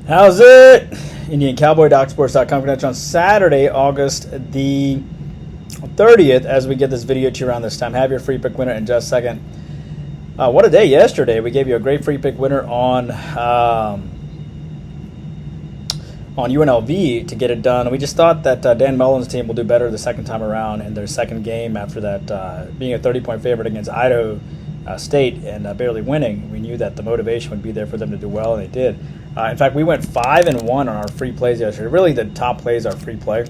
How's it? Indian Cowboy, docsports.com. Connection on Saturday, August the 30th, as we get this video to you around this time. Have your free pick winner in just a second. What a day yesterday. We gave you a great free pick winner on UNLV to get it done. We just thought that Dan Mullen's team will do better the second time around in their second game after that being a 30-point favorite against Idaho State and barely winning. We knew that the motivation would be there for them to do well, and they did. In fact, we went 5-1 on our free plays yesterday. Really, the top plays are free play.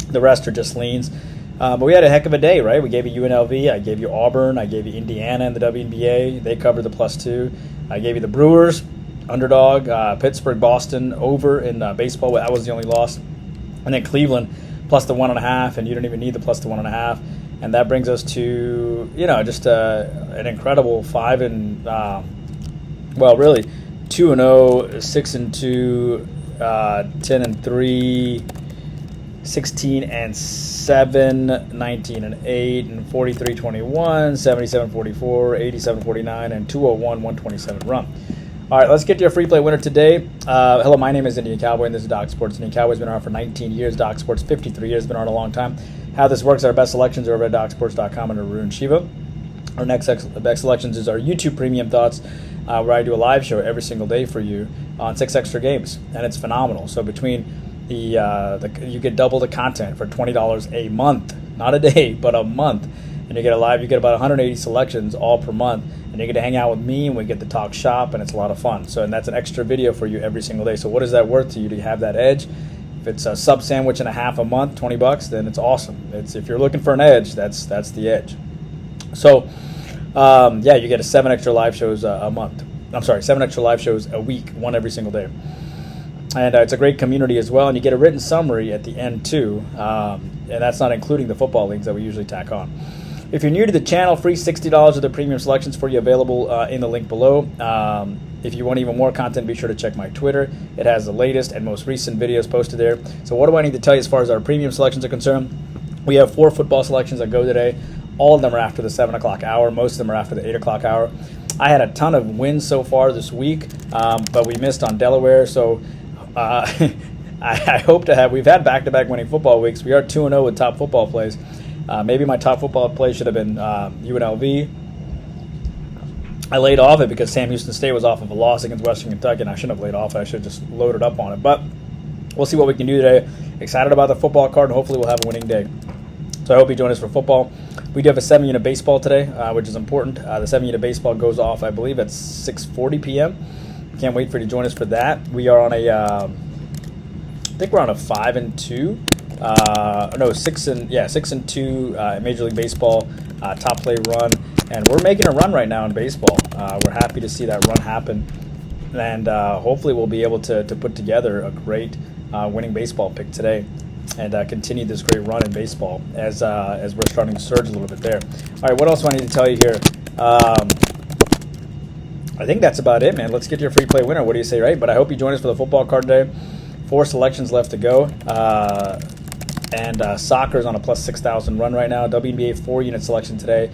The rest are just leans. But we had a heck of a day, right? We gave you UNLV. I gave you Auburn. I gave you Indiana in the WNBA. They covered the +2. I gave you the Brewers, underdog, Pittsburgh, Boston, over in baseball. That was the only loss. And then Cleveland, plus the 1.5, and you don't even need the plus the 1.5. And that brings us to, just an incredible 2-0, 6-2, 10-3, 16-7, 19-8, and 43-21, 77-44, 87-49, and 201-127 run. All right, let's get to your free play winner today. Hello, my name is Indian Cowboy, and this is Doc Sports. Indian Cowboy's been around for 19 years. Doc Sports, 53 years, been around a long time. How this works, our best selections are over at docsports.com under Arun Shiva. Our next best selections is our YouTube Premium Thoughts, where I do a live show every single day for you on 6 extra games, and it's phenomenal. So between you get double the content for $20 a month, not a day, but a month, and you get about 180 selections all per month, and you get to hang out with me, and we get to talk shop, and it's a lot of fun. So, and that's an extra video for you every single day. So what is that worth to you to have that edge? If it's a sub sandwich and a half a month, $20, then it's awesome. If you're looking for an edge, that's the edge. So, you get 7 extra live shows a month. 7 extra live shows a week, one every single day. And it's a great community as well, and you get a written summary at the end too, and that's not including the football links that we usually tack on. If you're new to the channel, free $60 of the premium selections for you available in the link below. If you want even more content, be sure to check my Twitter. It has the latest and most recent videos posted there. So what do I need to tell you as far as our premium selections are concerned? We have 4 football selections that go today. All of them are after the 7 o'clock hour. Most of them are after the 8 o'clock hour. I had a ton of wins so far this week, but we missed on Delaware, so I hope to have. We've had back-to-back winning football weeks. We are 2-0 with top football plays. Maybe my top football play should have been UNLV. I laid off it because Sam Houston State was off of a loss against Western Kentucky, and I shouldn't have laid off it. I should have just loaded up on it. But we'll see what we can do today. Excited about the football card, and hopefully we'll have a winning day. So I hope you join us for football. We do have a 7-unit baseball today, which is important. The 7-unit baseball goes off, I believe, at 6:40 p.m. Can't wait for you to join us for that. We are on I think we're on a 5-2. 6-2 Major League Baseball top play run, and we're making a run right now in baseball. We're happy to see that run happen, and hopefully we'll be able to put together a great winning baseball pick today, and continue this great run in baseball as we're starting to surge a little bit there. All right, what else do I need to tell you here? I think that's about it, man. Let's get your free play winner. What do you say, right? But I hope you join us for the football card today. 4 selections left to go. And soccer is on a plus 6,000 run right now. WNBA 4-unit selection today.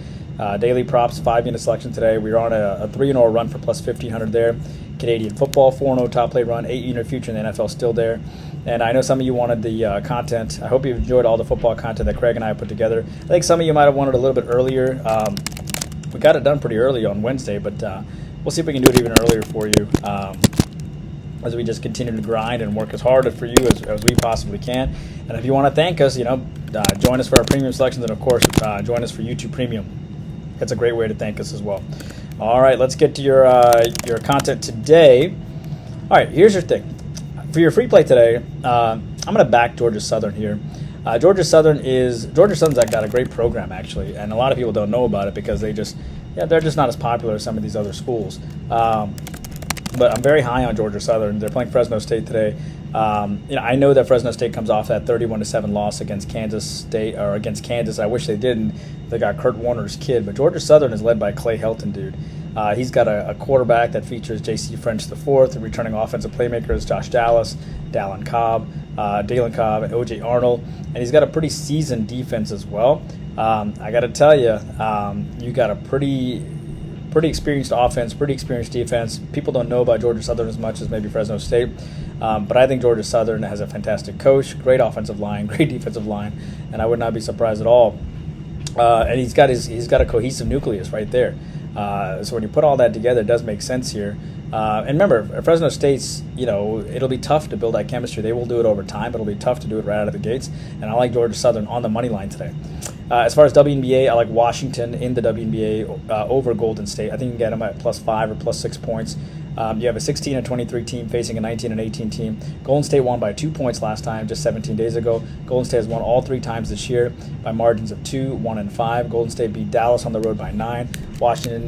Daily props 5-unit selection today. We're on a 3-0 run for plus 1,500 there. Canadian football 4-0 top play run. 8-unit future in the NFL still there. And I know some of you wanted the content. I hope you enjoyed all the football content that Craig and I put together. I think some of you might have wanted a little bit earlier. We got it done pretty early on Wednesday, but we'll see if we can do it even earlier for you as we just continue to grind and work as hard for you as we possibly can. And if you want to thank us, join us for our premium selections, and of course, join us for YouTube Premium. That's a great way to thank us as well. All right, let's get to your content today. All right, here's your thing. For your free play today, I'm going to back Georgia Southern here. Georgia Southern's got a great program actually, and a lot of people don't know about it because they're just not as popular as some of these other schools. But I'm very high on Georgia Southern. They're playing Fresno State today. I know that Fresno State comes off that 31-7 loss against Kansas State, or against Kansas. I wish they didn't. They got Kurt Warner's kid, but Georgia Southern is led by Clay Helton, dude. He's got a quarterback that features J.C. French IV. The returning offensive playmakers Josh Dallas, Dalen Cobb, and O.J. Arnold, and he's got a pretty seasoned defense as well. I got to tell you, you got a pretty Pretty experienced offense, pretty experienced defense. People don't know about Georgia Southern as much as maybe Fresno State, but I think Georgia Southern has a fantastic coach, great offensive line, great defensive line, and I would not be surprised at all. And he's got a cohesive nucleus right there. So when you put all that together, it does make sense here. And remember, Fresno State's, it'll be tough to build that chemistry. They will do it over time, but it'll be tough to do it right out of the gates. And I like Georgia Southern on the money line today. As far as WNBA, I like Washington in the WNBA over Golden State. I think you can get them at +5 or +6 points. You have a 16-23 team facing a 19-18 team. Golden State won by 2 points last time, just 17 days ago. Golden State has won all 3 times this year by margins of 2, 1, and 5. Golden State beat Dallas on the road by 9. Washington,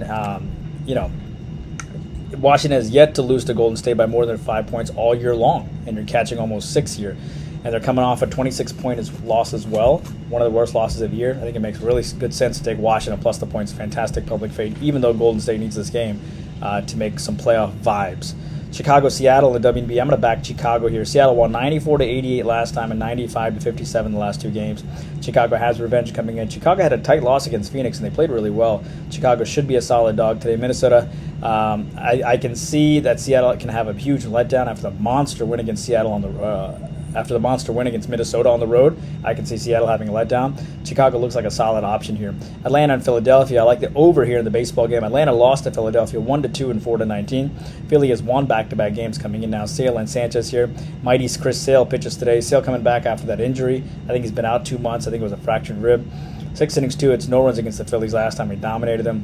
Washington has yet to lose to Golden State by more than 5 points all year long, and you're catching almost 6 here. And they're coming off a 26-point loss as well, one of the worst losses of the year. I think it makes really good sense to take Washington plus the points. Fantastic public fade, even though Golden State needs this game to make some playoff vibes. Chicago-Seattle in the WNBA. I'm going to back Chicago here. Seattle won 94-88 last time and 95-57 the last 2 games. Chicago has revenge coming in. Chicago had a tight loss against Phoenix, and they played really well. Chicago should be a solid dog today. Minnesota, I can see that Seattle can have a huge letdown after the monster win against Seattle on the after the monster win against Minnesota on the road. I can see Seattle having a letdown. Chicago looks like a solid option here. Atlanta and Philadelphia, I like the over here in the baseball game. Atlanta lost to Philadelphia 1-2 and 4-19. Philly has won back-to-back games coming in now. Sale and Sanchez here. Mighty Chris Sale pitches today. Sale coming back after that injury. I think he's been out 2 months. I think it was a fractured rib. 6 innings, 2 hits, no runs against the Phillies last time. He dominated them.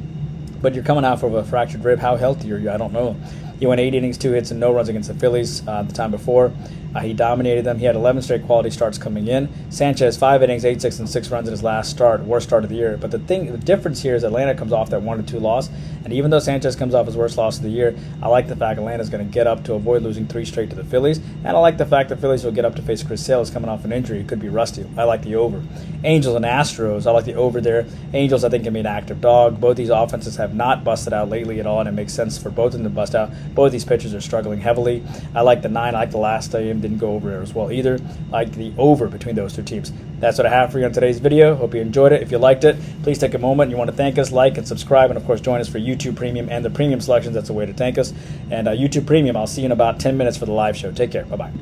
But you're coming out of a fractured rib. How healthy are you? I don't know. He went 8 innings, 2 hits, and no runs against the Phillies the time before. He dominated them. He had 11 straight quality starts coming in. Sanchez, 5 innings, 8, 6, and 6 runs in his last start, worst start of the year. But the difference here is Atlanta comes off that 1-2 loss. And even though Sanchez comes off his worst loss of the year, I like the fact Atlanta's going to get up to avoid losing 3 straight to the Phillies. And I like the fact the Phillies will get up to face Chris Sale. He's coming off an injury. He could be rusty. I like the over. Angels and Astros, I like the over there. Angels, I think, can be an active dog. Both these offenses have not busted out lately at all, and it makes sense for both of them to bust out. Both these pitchers are struggling heavily. I like the 9. I like the last game. Didn't go over there as well either. I like the over between those 2 teams. That's what I have for you on today's video. Hope you enjoyed it. If you liked it, please take a moment. You want to thank us, like and subscribe, and of course join us for YouTube Premium and the Premium selections. That's a way to thank us. And YouTube Premium, I'll see you in about 10 minutes for the live show. Take care. Bye-bye.